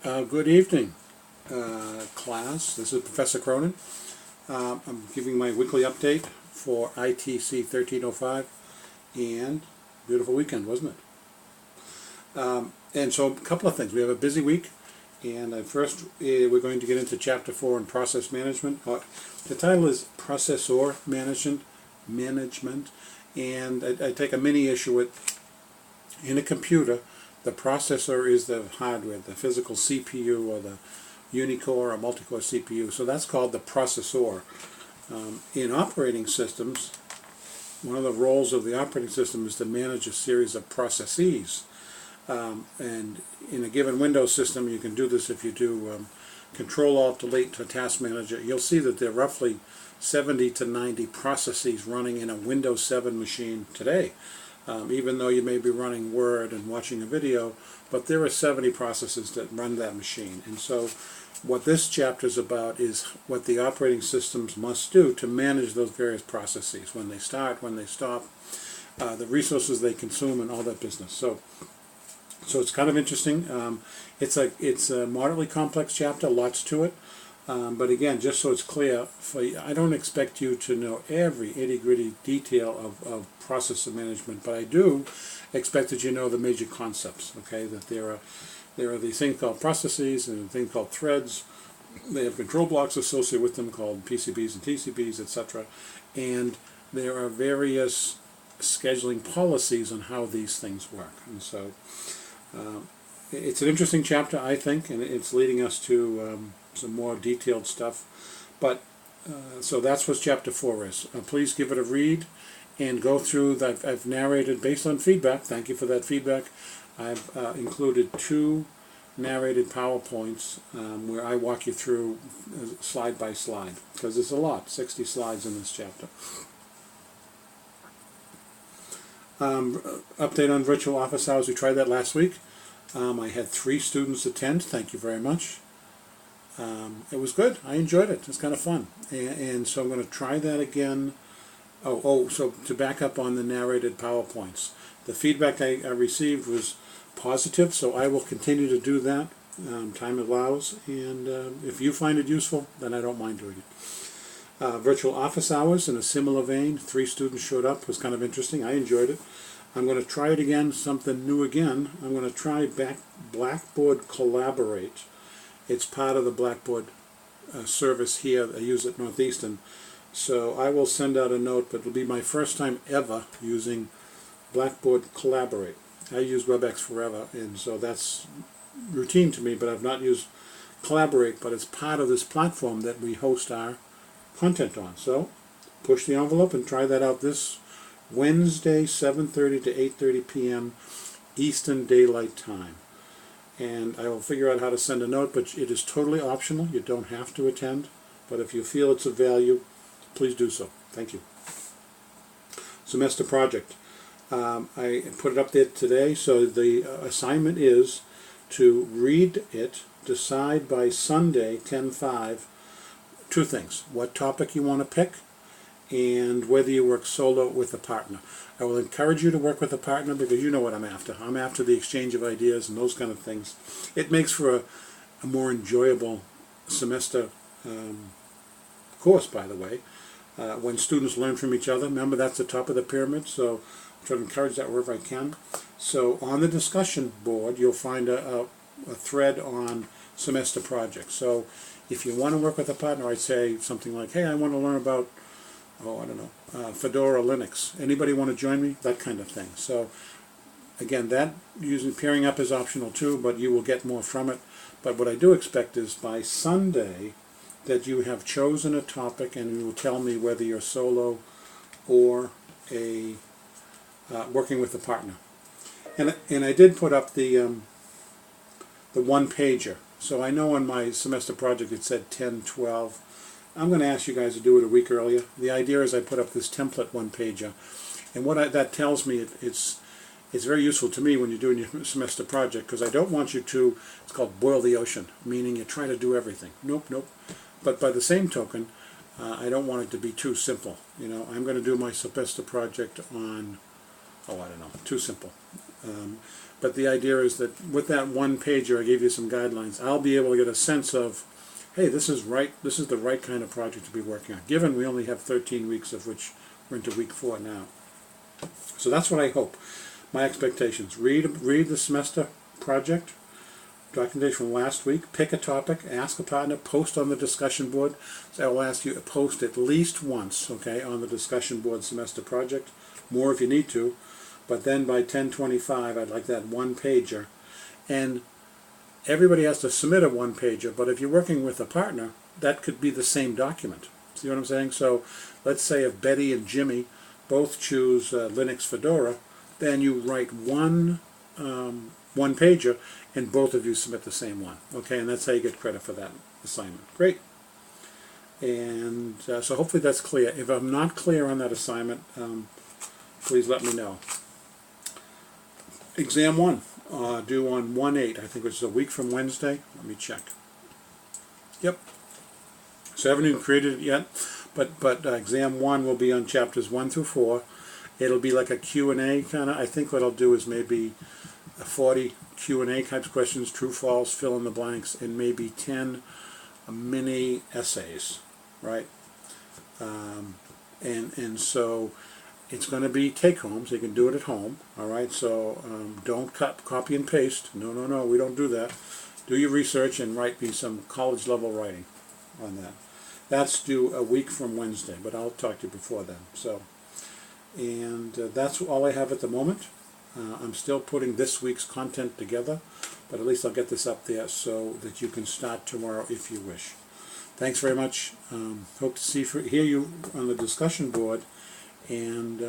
Good evening, class. This is Professor Cronin. I'm giving my weekly update for ITC 1305, and beautiful weekend, wasn't it? And so a couple of things. We have a busy week, and first we're going to get into Chapter 4 in Process Management. The title is Processor Management, and I take a mini issue with, in a computer, the processor is the hardware, the physical CPU or the unicore or multi-core CPU. So that's called the processor. In operating systems, one of the roles of the operating system is to manage a series of processes. And in a given Windows system, you can do this if you do Control-Alt-Delete to a task manager. You'll see that there are roughly 70 to 90 processes running in a Windows 7 machine today. Even though you may be running Word and watching a video, but there are 70 processes that run that machine. And so what this chapter is about is what the operating systems must do to manage those various processes, when they start, when they stop, the resources they consume, and all that business. So it's kind of interesting. It's a moderately complex chapter, lots to it. But again, just so it's clear, I don't expect you to know every itty-gritty detail of processor management, but I do expect that you know the major concepts, okay? That there are these things called processes and a thing called threads. They have control blocks associated with them called PCBs and TCBs, etc. And there are various scheduling policies on how these things work. And so it's an interesting chapter, I think, and it's leading us to some more detailed stuff. But so that's what Chapter 4 is. Please give it a read and go through that. I've narrated based on feedback. Thank you for that feedback. I've included 2 narrated PowerPoints where I walk you through slide by slide, because there's a lot, 60 slides in this chapter. Update on virtual office hours. We tried that last week. I had 3 students attend. Thank you very much. It was good. I enjoyed it. It's kind of fun. And so I'm going to try that again. So to back up on the narrated PowerPoints. The feedback I received was positive, so I will continue to do that. Time allows. And if you find it useful, then I don't mind doing it. Virtual office hours, in a similar vein. 3 students showed up. It was kind of interesting. I enjoyed it. I'm going to try it again, something new again. I'm going to try Blackboard Collaborate. It's part of the Blackboard service here. I use it Northeastern. So I will send out a note, but it'll be my first time ever using Blackboard Collaborate. I use WebEx forever, and so that's routine to me, but I've not used Collaborate, but it's part of this platform that we host our content on. So push the envelope and try that out this Wednesday, 7:30 to 8:30 p.m. Eastern Daylight Time. And I will figure out how to send a note, but it is totally optional. You don't have to attend, but if you feel it's of value, please do so. Thank you. Semester project. I put it up there today, so the assignment is to read it, decide by Sunday, 10/5, 2 things. What topic you want to pick, and whether you work solo with a partner. I will encourage you to work with a partner because you know what I'm after. I'm after the exchange of ideas and those kind of things. It makes for a more enjoyable semester course, by the way, when students learn from each other. Remember, that's the top of the pyramid, so I try to encourage that wherever I can. So on the discussion board, you'll find a thread on semester projects. So if you want to work with a partner, I'd say something like, hey, I want to learn about, Fedora Linux. Anybody want to join me? That kind of thing. So again, that using pairing up is optional too, but you will get more from it. But what I do expect is by Sunday that you have chosen a topic, and you will tell me whether you're solo or working with a partner. And I did put up the one-pager. So I know on my semester project it said 10/12. I'm going to ask you guys to do it a week earlier. The idea is I put up this template one-pager, and what that tells me, it's very useful to me when you're doing your semester project, because I don't want you to, it's called boil the ocean, meaning you try to do everything. Nope. But by the same token, I don't want it to be too simple. I'm going to do my semester project on, too simple. But the idea is that with that one pager, I gave you some guidelines. I'll be able to get a sense of, hey, this is right. This is the right kind of project to be working on. Given we only have 13 weeks, of which we're into week 4 now. So that's what I hope. My expectations. Read the semester project documentation from last week. Pick a topic. Ask a partner. Post on the discussion board. So I will ask you to post at least once, okay, on the discussion board semester project. More if you need to. But then by 10:25, I'd like that one pager. And everybody has to submit a one pager, but if you're working with a partner, that could be the same document. See what I'm saying? So let's say if Betty and Jimmy both choose Linux Fedora, then you write one pager and both of you submit the same one. Okay, and that's how you get credit for that assignment. Great. And so hopefully that's clear. If I'm not clear on that assignment, please let me know. Exam 1, due on 1/8, I think, which is a week from Wednesday. Let me check. Yep. So I haven't even created it yet, but exam 1 will be on chapters 1 through 4. It'll be like a Q&A kind of. I think what I'll do is maybe 40 Q&A types of questions, true, false, fill in the blanks, and maybe 10 mini essays, right? And so it's going to be take-home, so you can do it at home, all right? So don't copy and paste. No, we don't do that. Do your research and write me some college-level writing on that. That's due a week from Wednesday, but I'll talk to you before then. So, and that's all I have at the moment. I'm still putting this week's content together, but at least I'll get this up there so that you can start tomorrow if you wish. Thanks very much. Hope to hear you on the discussion board. And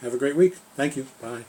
have a great week. Thank you. Bye.